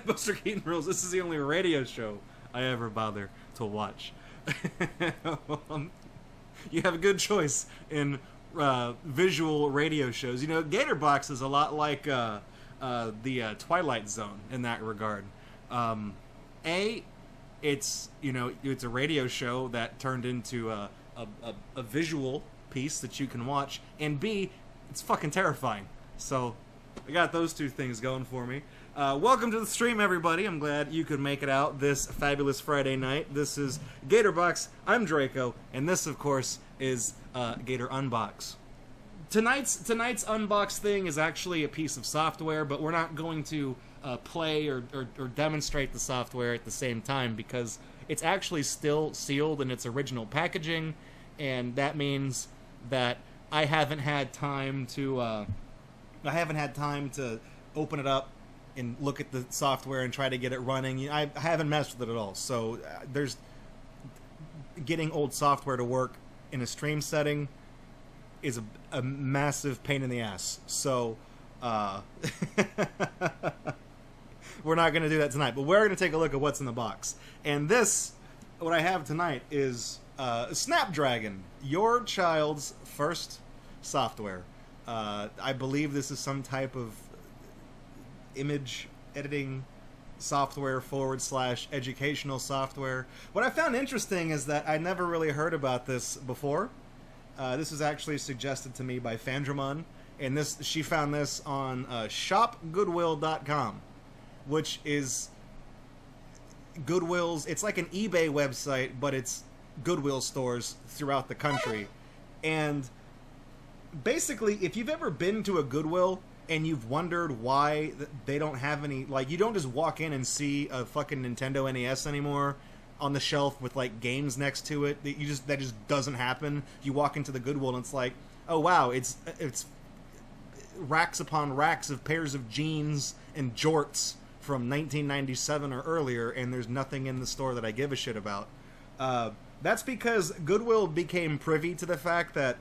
Buster Keaton rules. This is the only radio show I ever bother to watch. You have a good choice in visual radio shows. You know, Gatorbox is a lot like the Twilight Zone in that regard. It's it's a radio show that turned into a visual piece that you can watch, and B, it's fucking terrifying. So I got those two things going for me. Welcome to the stream, everybody. I'm glad you could make it out this fabulous Friday night. This is GatorBox. I'm Draco, and this, of course, is GatorUnbox. Tonight's unbox thing is actually a piece of software, but we're not going to play or demonstrate the software at the same time because it's actually still sealed in its original packaging, and that means that I haven't had time to open it up and look at the software and try to get it running. I haven't messed with it at all. So there's getting old software to work in a stream setting is a massive pain in the ass. So we're not going to do that tonight, but we're going to take a look at what's in the box. And this, what I have tonight, is SnapDragon, your child's first software. I believe this is some type of image editing software / educational software. What I found interesting is that I never really heard about this before. This was actually suggested to me by Fandramon, and she found this on shopgoodwill.com, which is Goodwill's. It's like an eBay website, but it's Goodwill stores throughout the country. And basically, if you've ever been to a Goodwill and you've wondered why they don't have any, like, you don't just walk in and see a fucking Nintendo NES anymore on the shelf with like games next to it. That just doesn't happen. You walk into the Goodwill and it's like, oh wow, it's racks upon racks of pairs of jeans and jorts from 1997 or earlier, and there's nothing in the store that I give a shit about. That's because Goodwill became privy to the fact that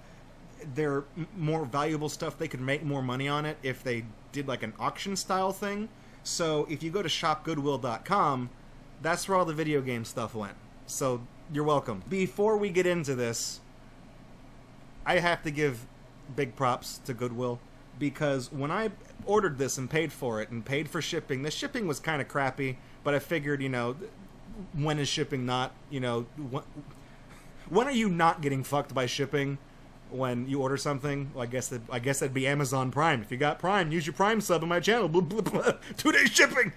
their more valuable stuff, they could make more money on it if they did like an auction style thing. So if you go to shopgoodwill.com, that's where all the video game stuff went. So you're welcome. Before we get into this, I have to give big props to Goodwill, because when I ordered this and paid for it and paid for shipping, the shipping was kind of crappy, but I figured, when is shipping not, when are you not getting fucked by shipping? When you order something, well, I guess that'd be Amazon Prime. If you got Prime, use your Prime sub on my channel. 2-day shipping.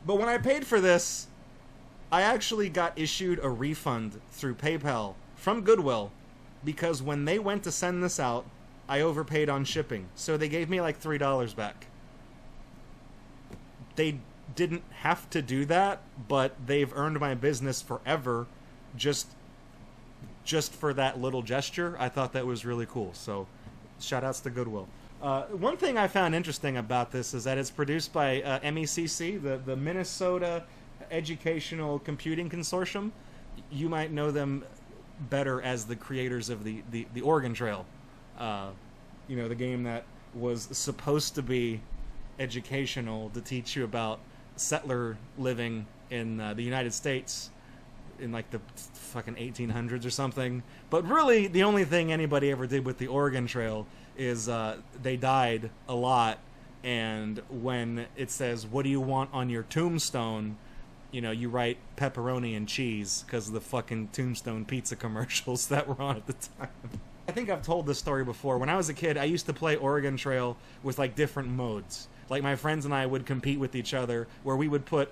But when I paid for this, I actually got issued a refund through PayPal from Goodwill, because when they went to send this out, I overpaid on shipping. So they gave me like $3 back. They didn't have to do that, but they've earned my business forever just for that little gesture. I thought that was really cool. So shout outs to Goodwill. One thing I found interesting about this is that it's produced by MECC, the Minnesota Educational Computing Consortium. You might know them better as the creators of the Oregon Trail. The game that was supposed to be educational, to teach you about settler living in the United States in like the fucking 1800s or something. But really, the only thing anybody ever did with the Oregon Trail is they died a lot, and when it says, what do you want on your tombstone, you write pepperoni and cheese, because of the fucking Tombstone pizza commercials that were on at the time. I think I've told this story before. When I was a kid, I used to play Oregon Trail with like different modes. Like my friends and I would compete with each other, where we would put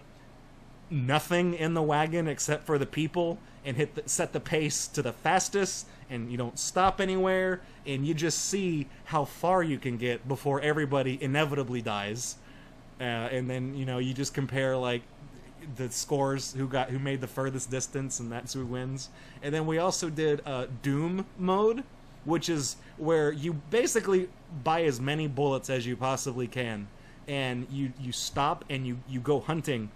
nothing in the wagon except for the people and set the pace to the fastest, and you don't stop anywhere, and you just see how far you can get before everybody inevitably dies. And then you just compare like the scores, who made the furthest distance, and that's who wins. And then we also did Doom mode, which is where you basically buy as many bullets as you possibly can, and you stop and you go hunting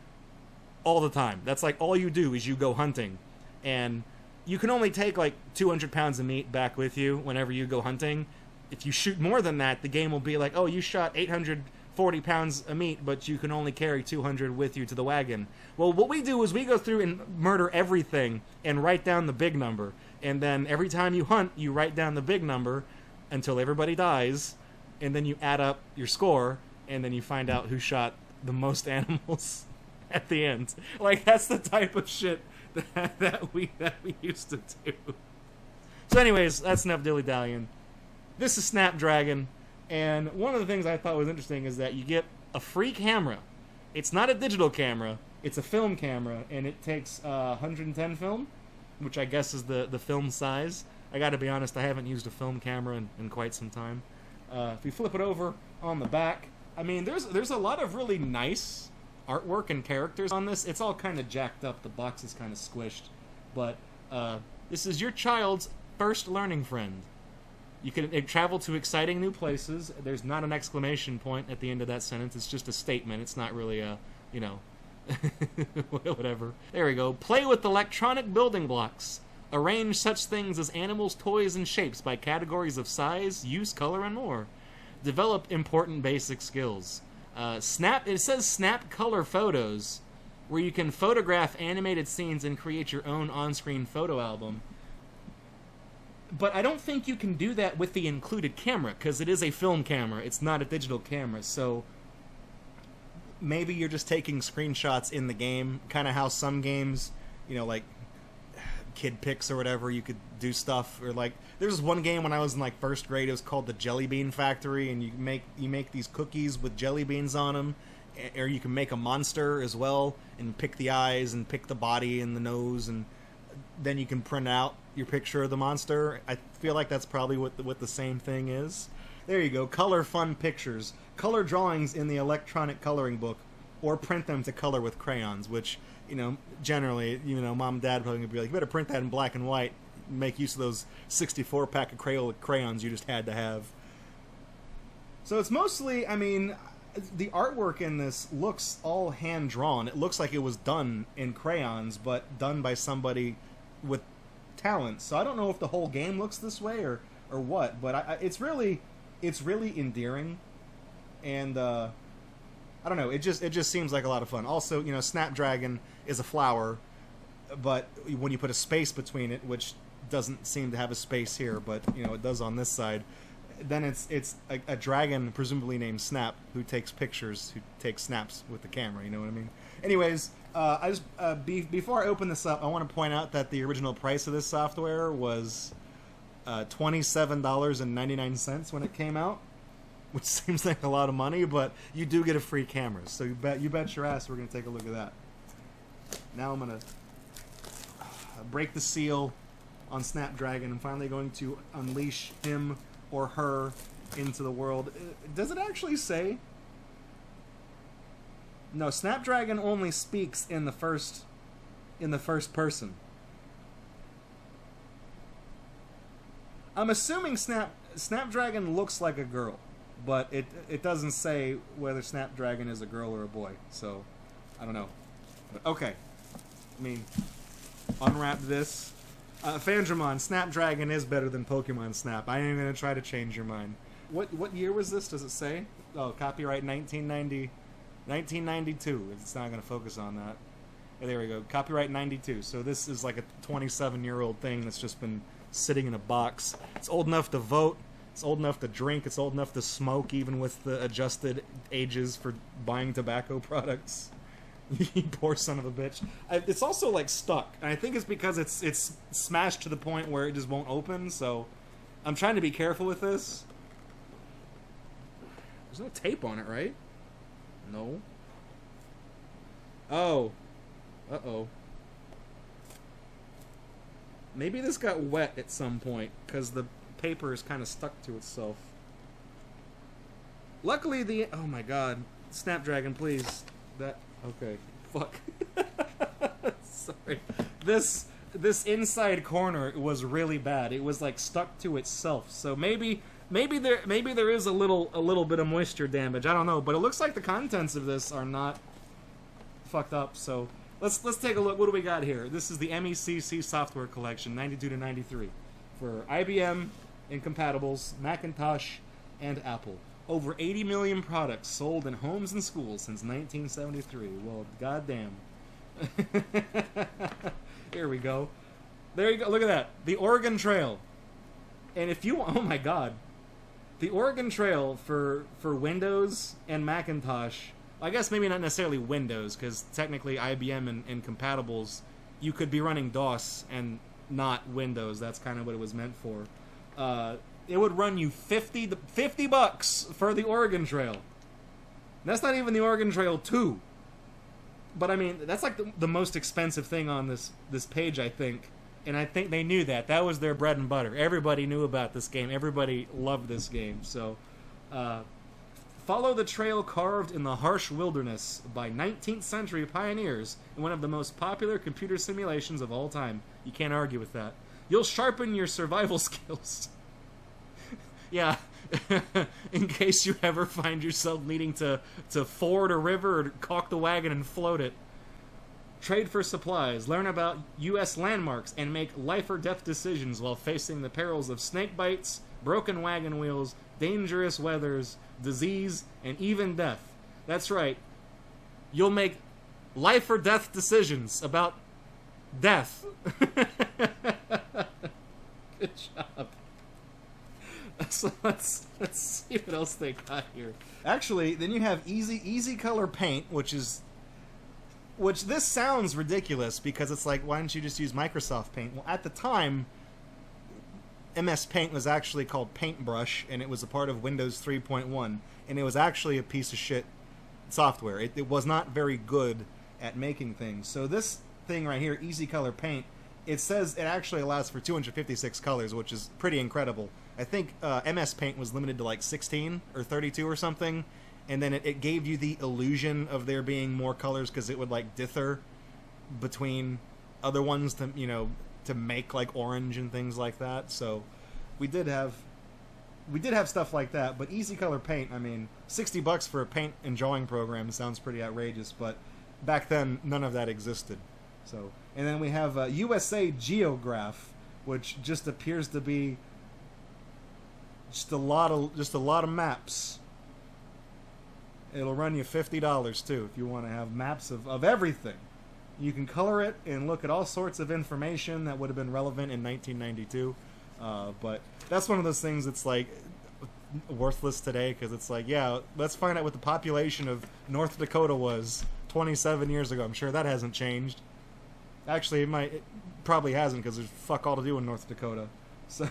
all the time. That's like all you do is you go hunting, and you can only take like 200 pounds of meat back with you whenever you go hunting. If you shoot more than that, the game will be like, oh, you shot 800 40 pounds of meat, but you can only carry 200 with you to the wagon. Well, what we do is we go through and murder everything and write down the big number. And then every time you hunt, you write down the big number until everybody dies, and then you add up your score, and then you find out who shot the most animals at the end. Like, that's the type of shit that we used to do. So anyways, that's Snap Dilly Dallion. This is SnapDragon. And one of the things I thought was interesting is that you get a free camera. It's not a digital camera, it's a film camera, and it takes 110 film, which I guess is the film size. I gotta be honest, I haven't used a film camera in quite some time. If you flip it over on the back, I mean, there's a lot of really nice artwork and characters on this. It's all kind of jacked up, the box is kind of squished, but this is your child's first learning friend. You can travel to exciting new places. There's not an exclamation point at the end of that sentence. It's just a statement. It's not really a, you know, whatever. There we go. Play with electronic building blocks. Arrange such things as animals, toys, and shapes by categories of size, use, color, and more. Develop important basic skills. It says snap color photos, where you can photograph animated scenes and create your own on-screen photo album. But I don't think you can do that with the included camera, because it is a film camera. It's not a digital camera, so maybe you're just taking screenshots in the game, kind of how some games, you know, like Kid Pix or whatever, you could do stuff. Or like, there's one game when I was in like first grade, it was called the Jelly Bean Factory, and you make these cookies with jelly beans on them, or you can make a monster as well, and pick the eyes and pick the body and the nose, and then you can print out your picture of the monster. I feel like that's probably what the same thing is. There you go. Color fun pictures. Color drawings in the electronic coloring book, or print them to color with crayons, which, you know, generally, you know, mom and dad probably would be like, you better print that in black and white. Make use of those 64-pack of Crayola crayons you just had to have. So it's mostly, I mean, the artwork in this looks all hand-drawn. It looks like it was done in crayons, but done by somebody with talent. So I don't know if the whole game looks this way or what, but it's really endearing, and I don't know. It just seems like a lot of fun. Also, you know, SnapDragon is a flower, but when you put a space between it, which doesn't seem to have a space here, but you know it does on this side, then it's a dragon presumably named Snap who takes pictures, who takes snaps with the camera. You know what I mean? Anyways, before I open this up, I want to point out that the original price of this software was $27.99 when it came out, which seems like a lot of money, but you do get a free camera, so you bet your ass we're going to take a look at that. Now I'm going to break the seal on SnapDragon. I'm finally going to unleash him or her into the world. Does it actually say? No, SnapDragon only speaks in the first person. I'm assuming SnapDragon looks like a girl, but it doesn't say whether SnapDragon is a girl or a boy, so I don't know. But okay, I mean, unwrap this. Fandramon, SnapDragon is better than Pokemon Snap. I ain't gonna try to change your mind. What year was this? Does it say? Oh, copyright 1992. It's not gonna focus on that. Yeah, there we go. Copyright 92. So this is like a 27-year-old thing that's just been sitting in a box. It's old enough to vote. It's old enough to drink. It's old enough to smoke, even with the adjusted ages for buying tobacco products. You poor son of a bitch. It's also like stuck, and I think it's because it's smashed to the point where it just won't open. So I'm trying to be careful with this. There's no tape on it, right? No. Oh. Uh-oh. Maybe this got wet at some point, because the paper is kind of stuck to itself. Luckily, oh my god. SnapDragon, please. Okay. Fuck. Sorry. This inside corner was really bad. It was like stuck to itself. So maybe there is a little bit of moisture damage. I don't know, but it looks like the contents of this are not fucked up. So let's take a look. What do we got here? This is the MECC software collection, 92 to 93, for IBM incompatibles, Macintosh, and Apple. Over 80 million products sold in homes and schools since 1973. Well, goddamn. Here we go. There you go. Look at that. The Oregon Trail. And if you... Oh my god. The Oregon Trail for Windows and Macintosh... I guess maybe not necessarily Windows, because technically IBM and compatibles, you could be running DOS and not Windows. That's kind of what it was meant for. It would run you $50 for the Oregon Trail. That's not even the Oregon Trail 2. But I mean, that's like the most expensive thing on this page, I think. And I think they knew that. That was their bread and butter. Everybody knew about this game. Everybody loved this game. So, follow the trail carved in the harsh wilderness by 19th century pioneers in one of the most popular computer simulations of all time. You can't argue with that. You'll sharpen your survival skills. Yeah, in case you ever find yourself needing to ford a river or caulk the wagon and float it. Trade for supplies, learn about U.S. landmarks, and make life or death decisions while facing the perils of snake bites, broken wagon wheels, dangerous weathers, disease, and even death. That's right. You'll make life or death decisions about death. Good job. So let's see what else they got here. Actually, then you have easy color paint, which this sounds ridiculous because it's like, why don't you just use Microsoft Paint? Well, at the time, MS Paint was actually called Paintbrush, and it was a part of Windows 3.1, and it was actually a piece of shit software. It was not very good at making things. So this thing right here, Easy Color Paint, it says it actually allows for 256 colors, which is pretty incredible. I think MS Paint was limited to like 16 or 32 or something, and then it gave you the illusion of there being more colors because it would like dither between other ones to, you know, to make like orange and things like that. So we did have stuff like that, but Easy Color Paint, I mean, $60 for a paint and drawing program sounds pretty outrageous, but back then none of that existed. So, and then we have USA Geograph, which just appears to be just a lot of maps. It'll run you $50 too if you want to have maps of everything. You can color it and look at all sorts of information that would have been relevant in 1992. But that's one of those things that's like worthless today because it's like, yeah, let's find out what the population of North Dakota was 27 years ago. I'm sure that hasn't changed. Actually, it probably hasn't because there's fuck all to do in North Dakota. So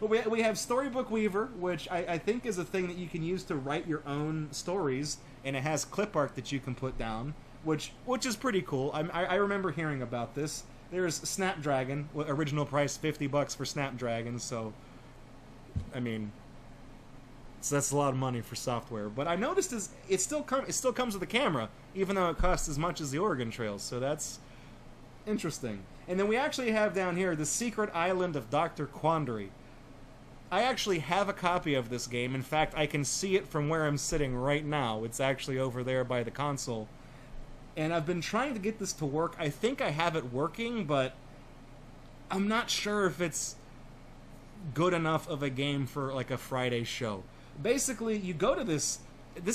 we have Storybook Weaver, which I think is a thing that you can use to write your own stories, and it has clip art that you can put down, which is pretty cool. I remember hearing about this. There's SnapDragon, original price $50 for SnapDragon, so I mean, so that's a lot of money for software. But I noticed it still comes with a camera, even though it costs as much as the Oregon Trail, so that's interesting. And then we actually have down here the Secret Island of Dr. Quandary. I actually have a copy of this game. In fact, I can see it from where I'm sitting right now. It's actually over there by the console. And I've been trying to get this to work. I think I have it working, but I'm not sure if it's good enough of a game for like a Friday show. Basically, you go to this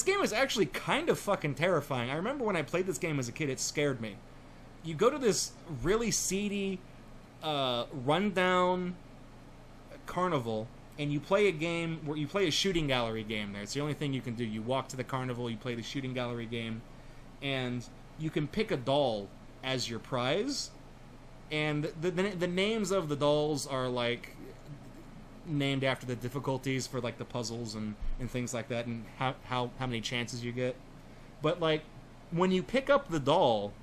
game is actually kind of fucking terrifying. I remember when I played this game as a kid, it scared me. You go to this really seedy, rundown carnival, and you play a game where you play a shooting gallery game there. It's the only thing you can do. You walk to the carnival, you play the shooting gallery game, and you can pick a doll as your prize. And the names of the dolls are like named after the difficulties for like the puzzles and things like that, and how many chances you get. But like when you pick up the doll,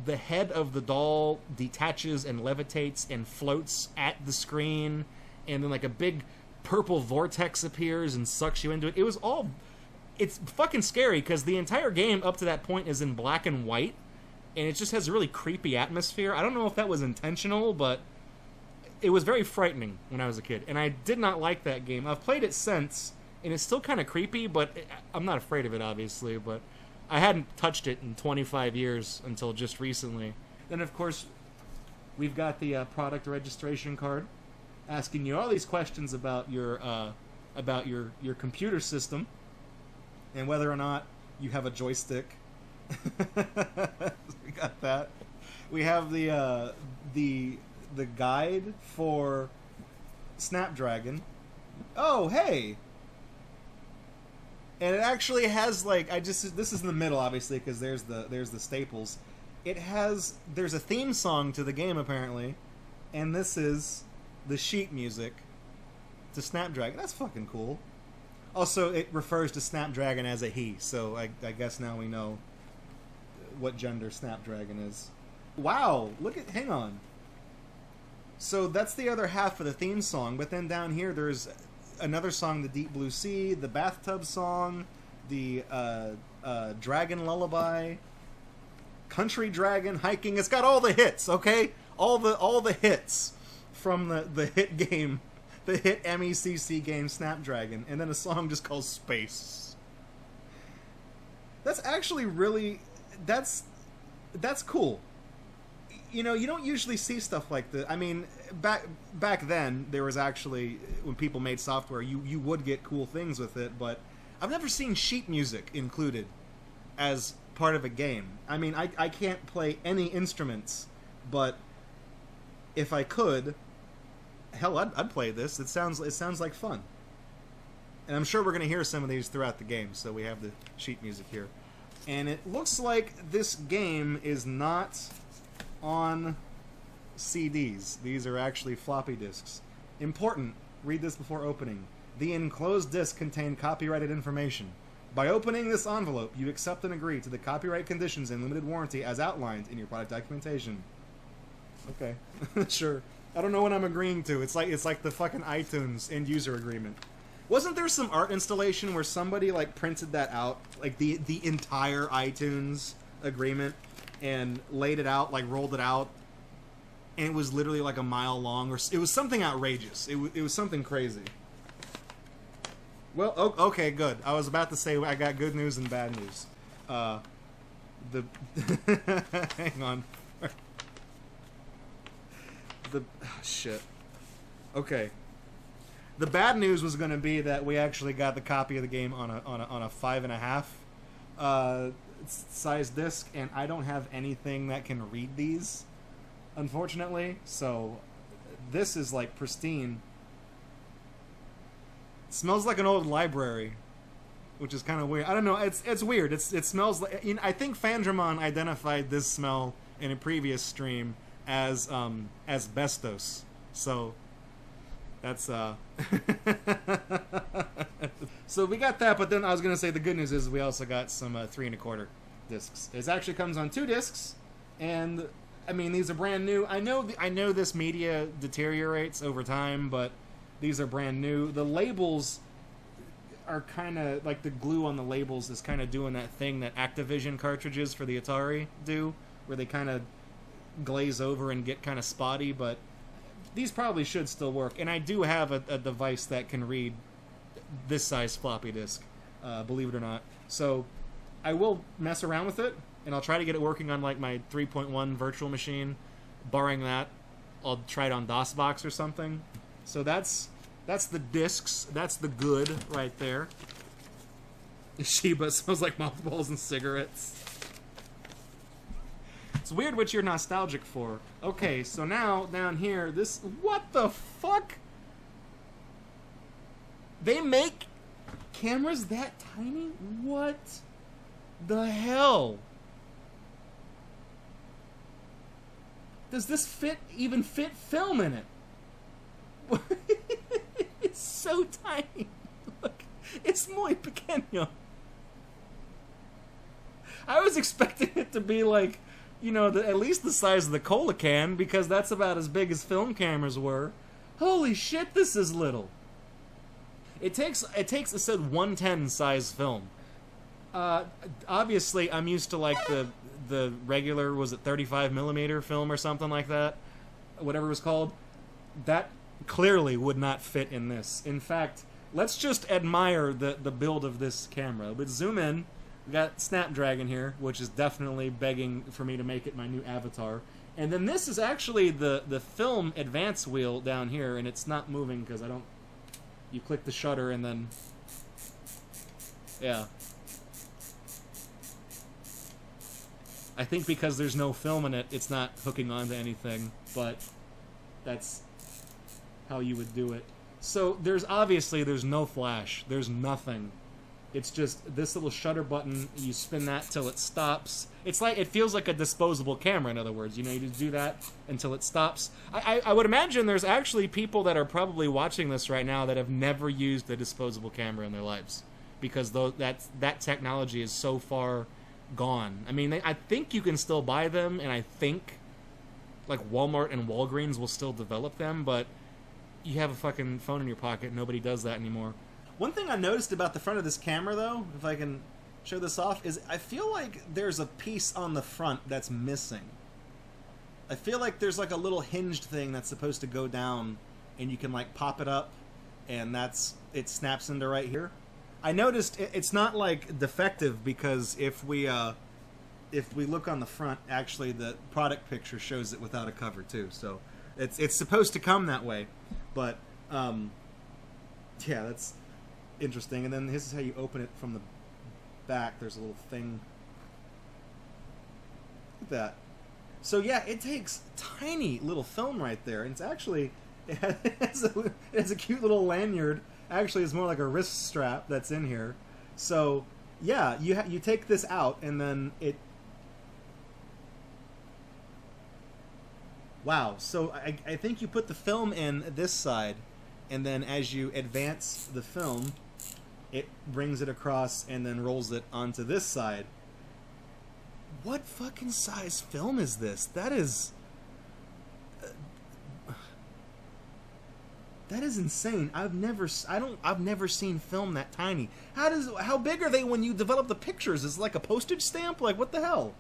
the head of the doll detaches and levitates and floats at the screen, and then like a big purple vortex appears and sucks you into it. It's fucking scary because the entire game up to that point is in black and white, and it just has a really creepy atmosphere. I don't know if that was intentional, but it was very frightening when I was a kid, and I did not like that game. I've played it since, and it's still kind of creepy, but I'm not afraid of it, obviously, but I hadn't touched it in 25 years until just recently. Then, of course, we've got the product registration card. asking you all these questions about your computer system and whether or not you have a joystick. We got that. We have the guide for SnapDragon. Oh, hey. And it actually has, like, this is in the middle, obviously, because there's the staples. There's a theme song to the game, apparently, and this is the sheet music to SnapDragon. That's fucking cool. Also, it refers to SnapDragon as a he, so I guess now we know what gender SnapDragon is. Wow, hang on. So that's the other half of the theme song, but then down here there's another song, the Deep Blue Sea, the bathtub song, the dragon lullaby, country dragon, hiking. It's got all the hits, okay? All the hits from the hit game, the hit MECC game SnapDragon, and then a song just called Space. That's actually really that's cool. You know, you don't usually see stuff like this. I mean, back then, there was actually, when people made software, you would get cool things with it, but I've never seen sheet music included as part of a game. I mean, I can't play any instruments, but if I could, hell, I'd play this. It sounds like fun. And I'm sure we're going to hear some of these throughout the game, so we have the sheet music here. And it looks like this game is not on CDs. These are actually floppy disks. Important. Read this before opening. The enclosed disc contained copyrighted information. By opening this envelope, you accept and agree to the copyright conditions and limited warranty as outlined in your product documentation. Okay. Sure. I don't know what I'm agreeing to. It's like the fucking iTunes end user agreement. Wasn't there some art installation where somebody like printed that out, like the entire iTunes agreement, and laid it out, like rolled it out, and it was literally like a mile long, or it was something outrageous. It was something crazy. Well, okay, good. I was about to say I got good news and bad news. Hang on. Shit. Okay. The bad news was going to be that we actually got the copy of the game on a 5.5 size disc, and I don't have anything that can read these, unfortunately. So this is like pristine. It smells like an old library, which is kind of weird. I don't know. It's weird. It smells like. I think Fandramon identified this smell in a previous stream as asbestos. So that's So we got that, but then I was gonna say the good news is we also got some 3 1/4 discs. It actually comes on 2 discs, and I mean these are brand new. I know this media deteriorates over time, but these are brand new. The labels are kind of like the glue on the labels is kind of doing that thing that Activision cartridges for the Atari do, where they kind of glaze over and get kind of spotty, but these probably should still work. And I do have a device that can read this size floppy disk, believe it or not. So I will mess around with it, and I'll try to get it working on like my 3.1 virtual machine. Barring that, I'll try it on DOSBox or something. So that's the discs. That's the good right there. Sheba smells like mothballs and cigarettes. It's weird what you're nostalgic for. Okay, so now down here, this. What the fuck? They make cameras that tiny? What the hell? Does this even fit film in it? It's so tiny. Look, it's muy pequeño. I was expecting it to be like, you know, at least the size of the cola can, because that's about as big as film cameras were. Holy shit, this is little. It takes it said 110 size film. Obviously, I'm used to like the regular, was it 35mm film or something like that, whatever it was called. That clearly would not fit in this. In fact, let's just admire the build of this camera. Let's zoom in. We got SnapDragon here, which is definitely begging for me to make it my new avatar. And then this is actually the film advance wheel down here, and it's not moving because I don't... You click the shutter and then... Yeah. I think because there's no film in it, it's not hooking onto anything, but that's how you would do it. So there's no flash. There's nothing. It's just this little shutter button. You spin that till it stops. It's like, it feels like a disposable camera, in other words. You know, you just do that until it stops. I would imagine there's actually people that are probably watching this right now that have never used a disposable camera in their lives, because that technology is so far gone. I mean, I think you can still buy them, and I think like Walmart and Walgreens will still develop them, but you have a fucking phone in your pocket. Nobody does that anymore. One thing I noticed about the front of this camera, though, if I can show this off, is I feel like there's a piece on the front that's missing. I feel like there's like a little hinged thing that's supposed to go down, and you can like pop it up, and it snaps into right here. I noticed it's not like defective, because if we look on the front, actually the product picture shows it without a cover too. So it's supposed to come that way, but yeah, that's interesting. And then this is how you open it from the back. There's a little thing. Look at that. So yeah, it takes tiny little film right there, and it's actually it has a cute little lanyard. Actually, it's more like a wrist strap that's in here. So yeah, you take this out, and then it. Wow. So I think you put the film in this side, and then as you advance the film, it brings it across and then rolls it onto this side. What fucking size film is this? That is insane. I've never seen film that tiny. How big are they when you develop the pictures? Is it like a postage stamp? Like, what the hell?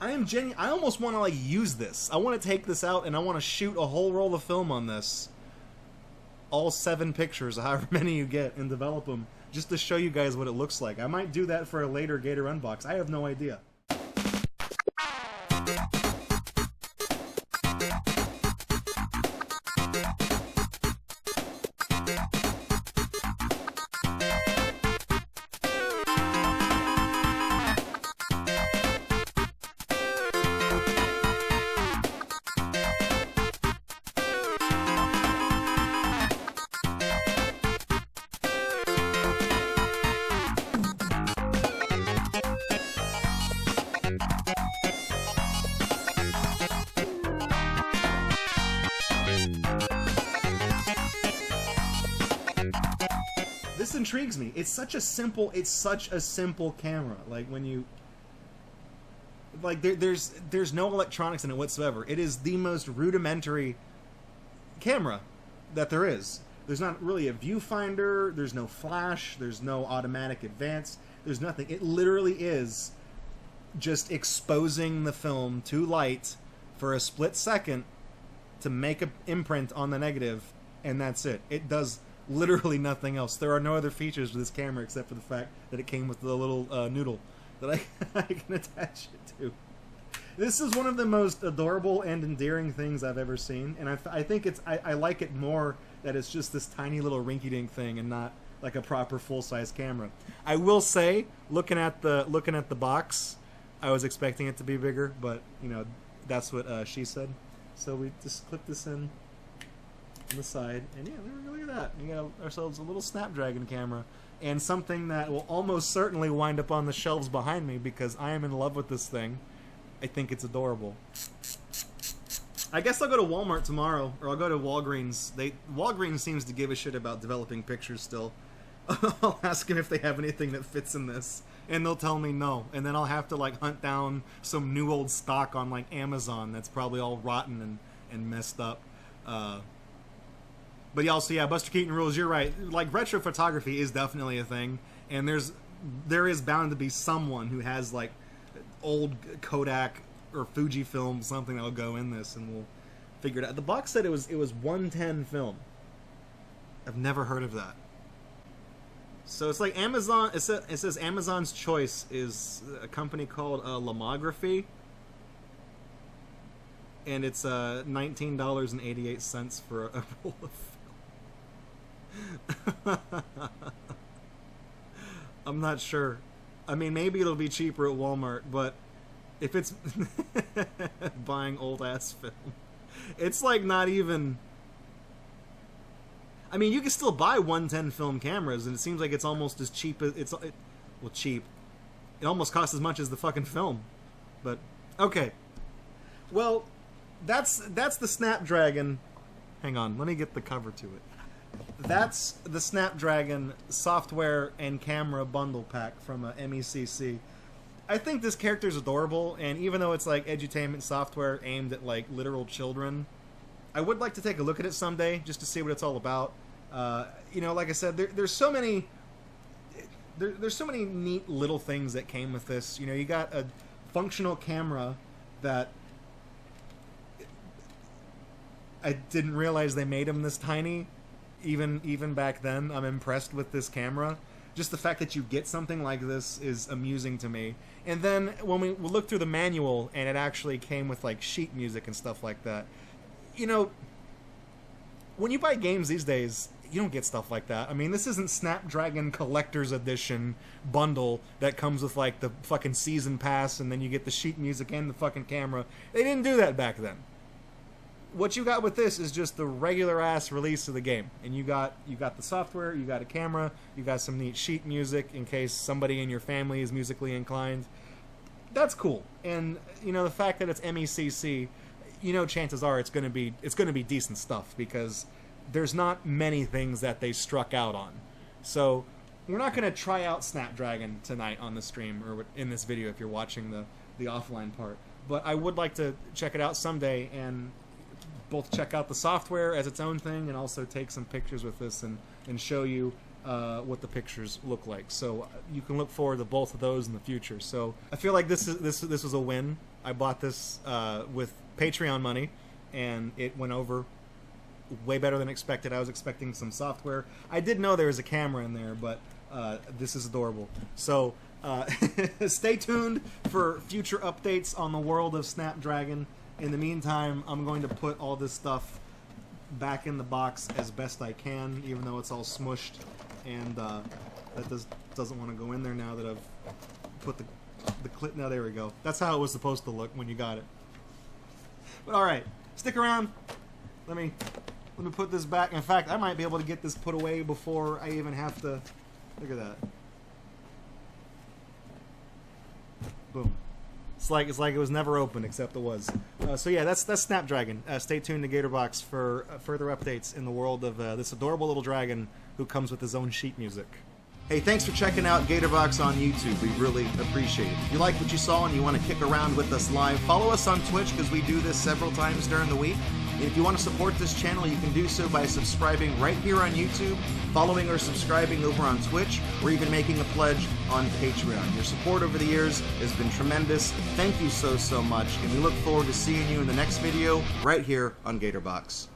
I almost want to like use this. I want to take this out and I want to shoot a whole roll of film on this. All 7 pictures, however many you get, and develop them just to show you guys what it looks like. I might do that for a later GatorUNbox. I have no idea. This intrigues me. It's such a simple camera. Like when you like there's no electronics in it whatsoever. It is the most rudimentary camera that there is. There's not really a viewfinder, there's no flash, there's no automatic advance, there's nothing. It literally is just exposing the film to light for a split second to make an imprint on the negative, and that's it. It does literally nothing else. There are no other features with this camera except for the fact that it came with the little noodle that I can attach it to. This is one of the most adorable and endearing things I've ever seen, and I think I like it more that it's just this tiny little rinky-dink thing and not like a proper full-size camera. I will say, looking at the box, I was expecting it to be bigger, but you know, that's what she said. So we just clip this in on the side, and yeah, look at that. We got ourselves a little SnapDragon camera, and something that will almost certainly wind up on the shelves behind me because I am in love with this thing. I think it's adorable. I guess I'll go to Walmart tomorrow, or I'll go to Walgreens. Walgreens seems to give a shit about developing pictures still. I'll ask them if they have anything that fits in this, and they'll tell me no. And then I'll have to like hunt down some new old stock on like Amazon that's probably all rotten and messed up. But also, yeah, Buster Keaton rules. You're right. Like, retro photography is definitely a thing, and there is bound to be someone who has like old Kodak or Fujifilm, something that will go in this, and we'll figure it out. The box said it was 110 film. I've never heard of that. So it's like Amazon. It says Amazon's choice is a company called Lomography. and it's $19.88 for a roll of film. I'm not sure. I mean, maybe it'll be cheaper at Walmart, but if it's buying old ass film, it's like not even. I mean, you can still buy 110 film cameras, and it seems like it's almost as cheap as well, cheap. It almost costs as much as the fucking film, but okay. Well, that's the SnapDragon. Hang on, let me get the cover to it. That's the SnapDragon software and camera bundle pack from MECC. I think this character is adorable, and even though it's like edutainment software aimed at like literal children, I would like to take a look at it someday just to see what it's all about. You know, like I said, there's so many neat little things that came with this. You know, you got a functional camera that I didn't realize they made them this tiny. Even back then, I'm impressed with this camera. Just the fact that you get something like this is amusing to me. And then when we looked through the manual, and it actually came with like sheet music and stuff like that. You know, when you buy games these days, you don't get stuff like that. I mean, this isn't SnapDragon Collector's Edition bundle that comes with like the fucking season pass, and then you get the sheet music and the fucking camera. They didn't do that back then. What you got with this is just the regular ass release of the game, and you got the software, you got a camera, you got some neat sheet music in case somebody in your family is musically inclined. That's cool, and you know the fact that it's MECC, you know chances are it's gonna be decent stuff because there's not many things that they struck out on. So we're not gonna try out SnapDragon tonight on the stream or in this video if you're watching the offline part, but I would like to check it out someday and both check out the software as its own thing and also take some pictures with this and show you what the pictures look like. So you can look forward to both of those in the future. So I feel like this was a win. I bought this with Patreon money, and it went over way better than expected. I was expecting some software. I did know there was a camera in there, but this is adorable. So stay tuned for future updates on the world of SnapDragon. In the meantime, I'm going to put all this stuff back in the box as best I can, even though it's all smushed, and that doesn't want to go in there now that I've put the clip. Now there we go. That's how it was supposed to look when you got it. But all right, stick around. Let me put this back. In fact, I might be able to get this put away before I even have to. Look at that. Boom. It's like it was never open, except it was. So yeah, that's SnapDragon. Stay tuned to Gatorbox for further updates in the world of this adorable little dragon who comes with his own sheet music. Hey, thanks for checking out Gatorbox on YouTube. We really appreciate it. If you like what you saw and you want to kick around with us live, follow us on Twitch because we do this several times during the week. And if you want to support this channel, you can do so by subscribing right here on YouTube, following or subscribing over on Twitch, or even making a pledge on Patreon. Your support over the years has been tremendous. Thank you so much, and we look forward to seeing you in the next video right here on Gatorbox.